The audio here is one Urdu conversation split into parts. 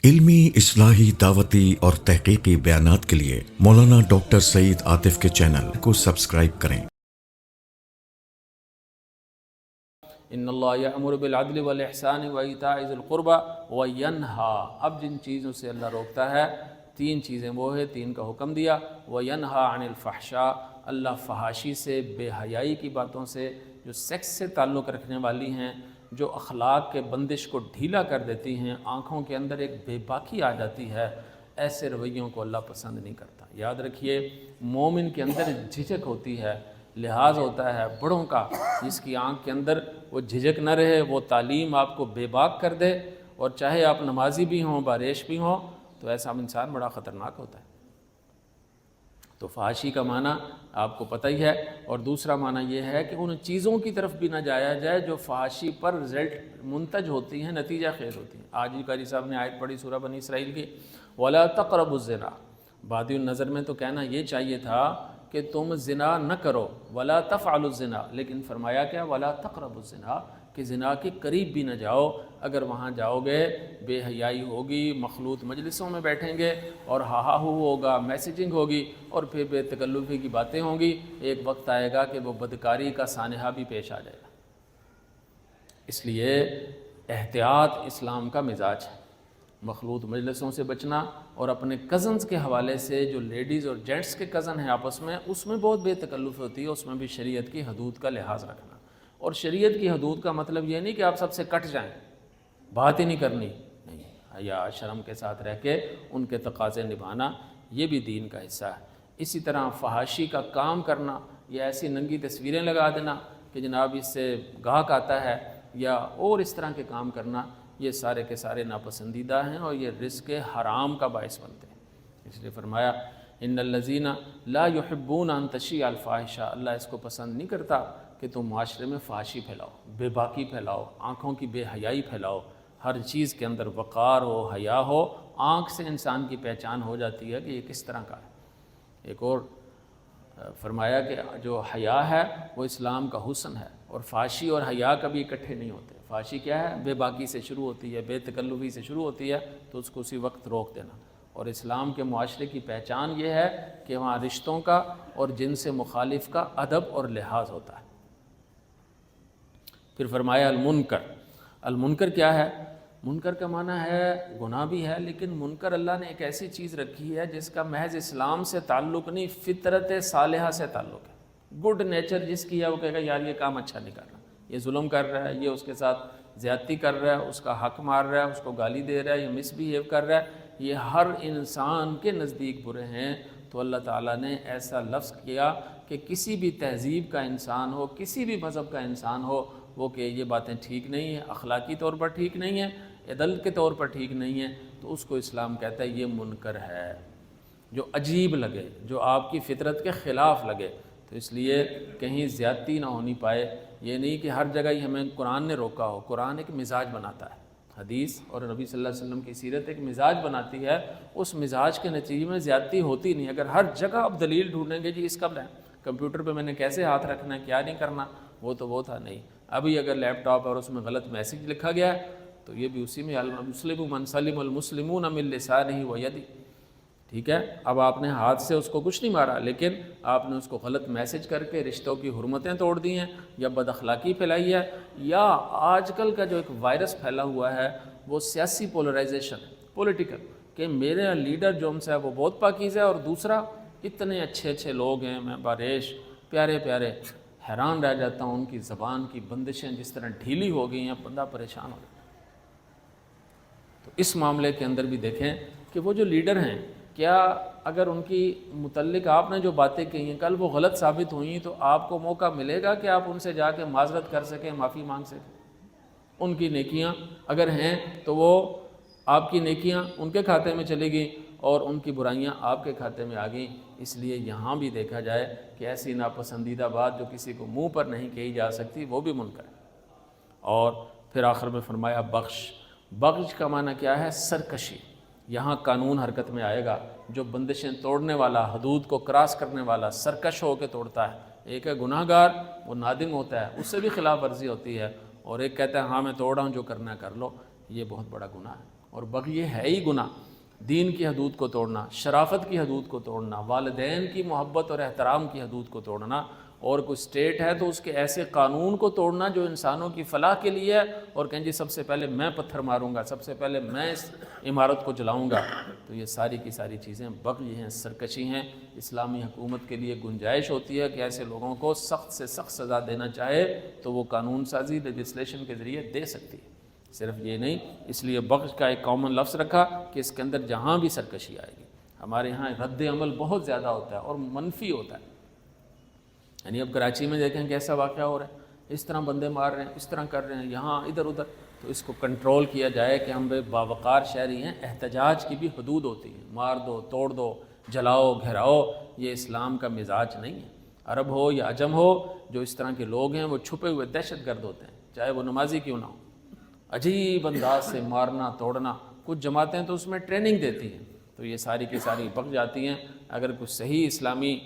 علمی، اصلاحی، دعوتی اور تحقیقی بیانات کے لیے مولانا ڈاکٹر سعید عاطف کے چینل کو سبسکرائب کریں۔ ان اللہ یأمر بالعدل والاحسان وایتاء ذی القربى وینہا، اب جن چیزوں سے اللہ روکتا ہے تین چیزیں وہ ہے، تین کا حکم دیا۔ وینہا عن الفحشاء، اللہ فحاشی سے، بے حیائی کی باتوں سے، جو سیکس سے تعلق رکھنے والی ہیں، جو اخلاق کے بندش کو ڈھیلا کر دیتی ہیں، آنکھوں کے اندر ایک بے باکی آ جاتی ہے، ایسے رویوں کو اللہ پسند نہیں کرتا۔ یاد رکھیے، مومن کے اندر جھجک ہوتی ہے، لحاظ ہوتا ہے بڑوں کا، جس کی آنکھ کے اندر وہ جھجک نہ رہے، وہ تعلیم آپ کو بے باک کر دے، اور چاہے آپ نمازی بھی ہوں، باریش بھی ہوں، تو ایسا انسان بڑا خطرناک ہوتا ہے۔ تو فحاشی کا معنی آپ کو پتہ ہی ہے، اور دوسرا معنی یہ ہے کہ ان چیزوں کی طرف بھی نہ جایا جائے جو فحاشی پر رزلٹ منتج ہوتی ہیں، نتیجہ خیز ہوتی ہیں۔ آج ہی قاری صاحب نے آیت پڑھی سورہ بنی اسرائیل کی، وَلَا تَقْرَبُوا الزِّنَا، بادی النظر میں تو کہنا یہ چاہیے تھا کہ تم زنا نہ کرو، وَلَا تَفْعَلُوا الزِّنَا، لیکن فرمایا کیا، وَلَا تَقْرَبُوا الزِّنَا، کہ زنا کے قریب بھی نہ جاؤ۔ اگر وہاں جاؤ گے بے حیائی ہوگی، مخلوط مجلسوں میں بیٹھیں گے اور ہا ہو ہوگا، میسیجنگ ہوگی، اور پھر بے تکلفی کی باتیں ہوں گی، ایک وقت آئے گا کہ وہ بدکاری کا سانحہ بھی پیش آ جائے گا۔ اس لیے احتیاط اسلام کا مزاج ہے، مخلوط مجلسوں سے بچنا، اور اپنے کزنز کے حوالے سے، جو لیڈیز اور جینٹس کے کزن ہیں آپس میں، اس میں بہت بے تکلف ہوتی ہے، اس میں بھی شریعت کی حدود کا لحاظ رکھنا۔ اور شریعت کی حدود کا مطلب یہ نہیں کہ آپ سب سے کٹ جائیں، بات ہی نہیں کرنی، نہیں، حیا شرم کے ساتھ رہ کے ان کے تقاضے نبھانا، یہ بھی دین کا حصہ ہے۔ اسی طرح فحاشی کا کام کرنا، یا ایسی ننگی تصویریں لگا دینا کہ جناب اس سے گاہک آتا ہے، یا اور اس طرح کے کام کرنا، یہ سارے کے سارے ناپسندیدہ ہیں، اور یہ رزق حرام کا باعث بنتے ہیں۔ اس لیے فرمایا ان الذین لا یحبون ان تشیع الفاحشہ، اللہ اس کو پسند نہیں کرتا کہ تم معاشرے میں فحاشی پھیلاؤ، بے باکی پھیلاؤ، آنکھوں کی بے حیائی پھیلاؤ۔ ہر چیز کے اندر وقار ہو، حیا ہو، آنکھ سے انسان کی پہچان ہو جاتی ہے کہ یہ کس طرح کا ہے۔ ایک اور فرمایا کہ جو حیا ہے وہ اسلام کا حسن ہے، اور فحاشی اور حیا کبھی اکٹھے نہیں ہوتے۔ فحاشی کیا ہے؟ بے باکی سے شروع ہوتی ہے، بے تکلفی سے شروع ہوتی ہے، تو اس کو اسی وقت روک دینا۔ اور اسلام کے معاشرے کی پہچان یہ ہے کہ وہاں رشتوں کا اور جن سے مخالف کا ادب اور لحاظ ہوتا ہے۔ پھر فرمایا المنکر، المنکر کیا ہے؟ منکر کا معنی ہے گناہ بھی ہے، لیکن منکر اللہ نے ایک ایسی چیز رکھی ہے جس کا محض اسلام سے تعلق نہیں، فطرت صالحہ سے تعلق ہے۔ گڈ نیچر جس کی ہے وہ کہے گا یار یہ کام اچھا نہیں کر رہا، یہ ظلم کر رہا ہے، یہ اس کے ساتھ زیادتی کر رہا ہے، اس کا حق مار رہا ہے، اس کو گالی دے رہا ہے، یہ مس بیہیو کر رہا ہے، یہ ہر انسان کے نزدیک برے ہیں۔ تو اللہ تعالیٰ نے ایسا لفظ کیا کہ کسی بھی تہذیب کا انسان ہو، کسی بھی مذہب کا انسان ہو، وہ کہ یہ باتیں ٹھیک نہیں ہیں، اخلاقی طور پر ٹھیک نہیں ہیں، عدل کے طور پر ٹھیک نہیں ہیں، تو اس کو اسلام کہتا ہے یہ منکر ہے، جو عجیب لگے، جو آپ کی فطرت کے خلاف لگے۔ تو اس لیے کہیں زیادتی نہ ہونی پائے، یہ نہیں کہ ہر جگہ ہی ہمیں قرآن نے روکا ہو۔ قرآن ایک مزاج بناتا ہے، حدیث اور نبی صلی اللہ علیہ وسلم کی سیرت ایک مزاج بناتی ہے، اس مزاج کے نتیجے میں زیادتی ہوتی نہیں۔ اگر ہر جگہ آپ دلیل ڈھونڈیں گے جی اس کا کمپیوٹر پہ میں نے کیسے ہاتھ رکھنا ہے، کیا نہیں کرنا، وہ تو وہ تھا نہیں۔ ابھی اگر لیپ ٹاپ اور اس میں غلط میسیج لکھا گیا ہے تو یہ بھی اسی میں المسلم من سلم المسلمون من لسانہ ویدہ، ٹھیک ہے۔ اب آپ نے ہاتھ سے اس کو کچھ نہیں مارا، لیکن آپ نے اس کو غلط میسج کر کے رشتوں کی حرمتیں توڑ دی ہیں، یا بد اخلاقی پھیلائی ہے، یا آج کل کا جو ایک وائرس پھیلا ہوا ہے وہ سیاسی پولرائزیشن، پولیٹیکل، کہ میرے لیڈر جو ہم سے ہے وہ بہت پاکیزہ ہے، اور دوسرا اتنے اچھے اچھے لوگ ہیں، میں باریش پیارے پیارے، حیران رہ جاتا ہوں ان کی زبان کی بندشیں جس طرح ڈھیلی ہو گئی ہیں، بندہ پریشان ہو جاتا ہے۔ تو اس معاملے کے اندر بھی دیکھیں کہ وہ جو لیڈر ہیں، کیا اگر ان کی متعلق آپ نے جو باتیں کہی ہیں کل وہ غلط ثابت ہوئیں تو آپ کو موقع ملے گا کہ آپ ان سے جا کے معذرت کر سکیں، معافی مانگ سکیں؟ ان کی نیکیاں اگر ہیں تو وہ آپ کی نیکیاں ان کے کھاتے میں چلی گئیں، اور ان کی برائیاں آپ کے کھاتے میں آ گئیں۔ اس لیے یہاں بھی دیکھا جائے کہ ایسی ناپسندیدہ بات جو کسی کو منہ پر نہیں کہی جا سکتی وہ بھی منکر ہے۔ اور پھر آخر میں فرمایا بخش، بخش کا معنی کیا ہے؟ سرکشی۔ یہاں قانون حرکت میں آئے گا، جو بندشیں توڑنے والا، حدود کو کراس کرنے والا، سرکش ہو کے توڑتا ہے۔ ایک ہے گناہ گار، وہ نادم ہوتا ہے، اس سے بھی خلاف ورزی ہوتی ہے، اور ایک کہتا ہے ہاں میں توڑ رہا ہوں، جو کرنا ہے کر لو، یہ بہت بڑا گناہ ہے۔ اور بغی یہ ہے ہی گناہ، دین کی حدود کو توڑنا، شرافت کی حدود کو توڑنا، والدین کی محبت اور احترام کی حدود کو توڑنا، اور کوئی اسٹیٹ ہے تو اس کے ایسے قانون کو توڑنا جو انسانوں کی فلاح کے لیے ہے، اور کہیں جی سب سے پہلے میں پتھر ماروں گا، سب سے پہلے میں اس عمارت کو جلاؤں گا، تو یہ ساری کی ساری چیزیں بغی ہیں، سرکشی ہیں۔ اسلامی حکومت کے لیے گنجائش ہوتی ہے کہ ایسے لوگوں کو سخت سے سخت سزا دینا چاہے تو وہ قانون سازی لیجسلیشن کے ذریعے دے سکتی ہے، صرف یہ نہیں۔ اس لیے بغض کا ایک کامن لفظ رکھا کہ اس کے اندر جہاں بھی سرکشی آئے گی۔ ہمارے یہاں رد عمل بہت زیادہ ہوتا ہے اور منفی ہوتا ہے، یعنی اب کراچی میں دیکھیں کہ ایسا واقعہ ہو رہا ہے، اس طرح بندے مار رہے ہیں، اس طرح کر رہے ہیں، یہاں ادھر ادھر، تو اس کو کنٹرول کیا جائے کہ ہم باوقار شہری ہیں۔ احتجاج کی بھی حدود ہوتی ہے، مار دو، توڑ دو، جلاؤ، گھراؤ، یہ اسلام کا مزاج نہیں ہے۔ عرب ہو یا عجم ہو، جو اس طرح کے لوگ ہیں وہ چھپے ہوئے دہشت گرد ہوتے ہیں، چاہے وہ نمازی کیوں نہ ہو۔ عجیب انداز سے مارنا توڑنا، کچھ جماعتیں تو اس میں ٹریننگ دیتی ہیں، تو یہ ساری کی ساری بک جاتی ہیں۔ اگر کچھ صحیح اسلامی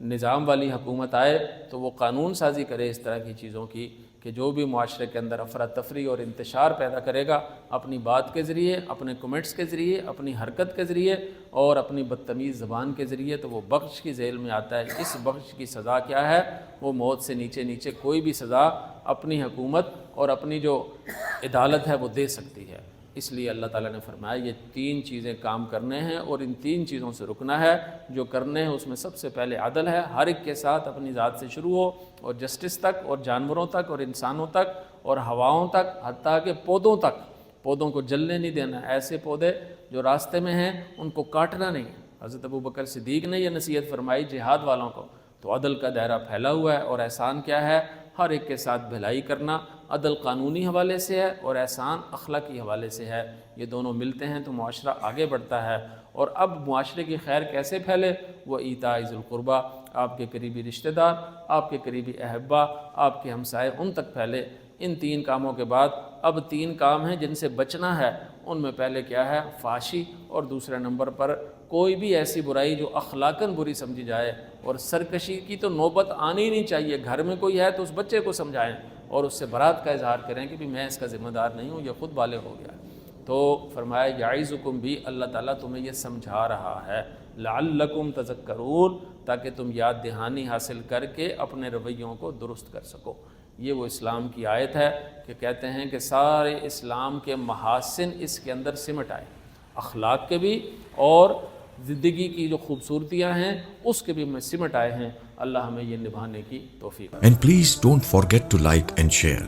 نظام والی حکومت آئے تو وہ قانون سازی کرے اس طرح کی چیزوں کی کہ جو بھی معاشرے کے اندر افراتفری اور انتشار پیدا کرے گا اپنی بات کے ذریعے، اپنے کمنٹس کے ذریعے، اپنی حرکت کے ذریعے اور اپنی بدتمیز زبان کے ذریعے، تو وہ بخش کی ذیل میں آتا ہے۔ اس بخش کی سزا کیا ہے؟ وہ موت سے نیچے کوئی بھی سزا اپنی حکومت اور اپنی جو عدالت ہے وہ دے سکتی ہے۔ اس لیے اللہ تعالیٰ نے فرمایا یہ 3 چیزیں کام کرنے ہیں اور ان 3 چیزوں سے رکنا ہے۔ جو کرنے ہیں اس میں سب سے پہلے عدل ہے، ہر ایک کے ساتھ اپنی ذات سے شروع ہو اور جسٹس تک اور جانوروں تک اور انسانوں تک اور ہواؤں تک، حتیٰ کہ پودوں تک۔ پودوں کو جلنے نہیں دینا، ایسے پودے جو راستے میں ہیں ان کو کاٹنا نہیں۔ حضرت ابوبکر صدیق نے یہ نصیحت فرمائی جہاد والوں کو۔ تو عدل کا دائرہ پھیلا ہوا ہے، اور احسان کیا ہے؟ ہر ایک کے ساتھ بھلائی کرنا۔ عدل قانونی حوالے سے ہے اور احسان اخلاقی حوالے سے ہے، یہ دونوں ملتے ہیں تو معاشرہ آگے بڑھتا ہے۔ اور اب معاشرے کی خیر کیسے پھیلے؟ وہ ایتاء ذی القربیٰ، آپ کے قریبی رشتہ دار، آپ کے قریبی احبا، آپ کے ہمسائے، ان تک پھیلے۔ ان 3 کاموں کے بعد اب 3 کام ہیں جن سے بچنا ہے۔ ان میں پہلے کیا ہے؟ فحشی، اور دوسرے نمبر پر کوئی بھی ایسی برائی جو اخلاقاً بری سمجھی جائے، اور سرکشی کی تو نوبت آنی ہی نہیں چاہیے۔ گھر میں کوئی ہے تو اس بچے کو سمجھائیں اور اس سے برات کا اظہار کریں کہ بھی میں اس کا ذمہ دار نہیں ہوں، یہ خود بالغ ہو گیا ہے۔ تو فرمایا یعظکم بھی، اللہ تعالیٰ تمہیں یہ سمجھا رہا ہے، لعلکم تذکرون، تاکہ تم یاد دہانی حاصل کر کے اپنے رویوں کو درست کر سکو۔ یہ وہ اسلام کی آیت ہے کہ کہتے ہیں کہ سارے اسلام کے محاسن اس کے اندر سمٹ آئے، اخلاق کے بھی اور زندگی کی جو خوبصورتیاں ہیں اس کے بھی میں سمٹ آئے ہیں۔ اللہ ہمیں یہ نبھانے کی توفیق۔ And please don't forget to like and share.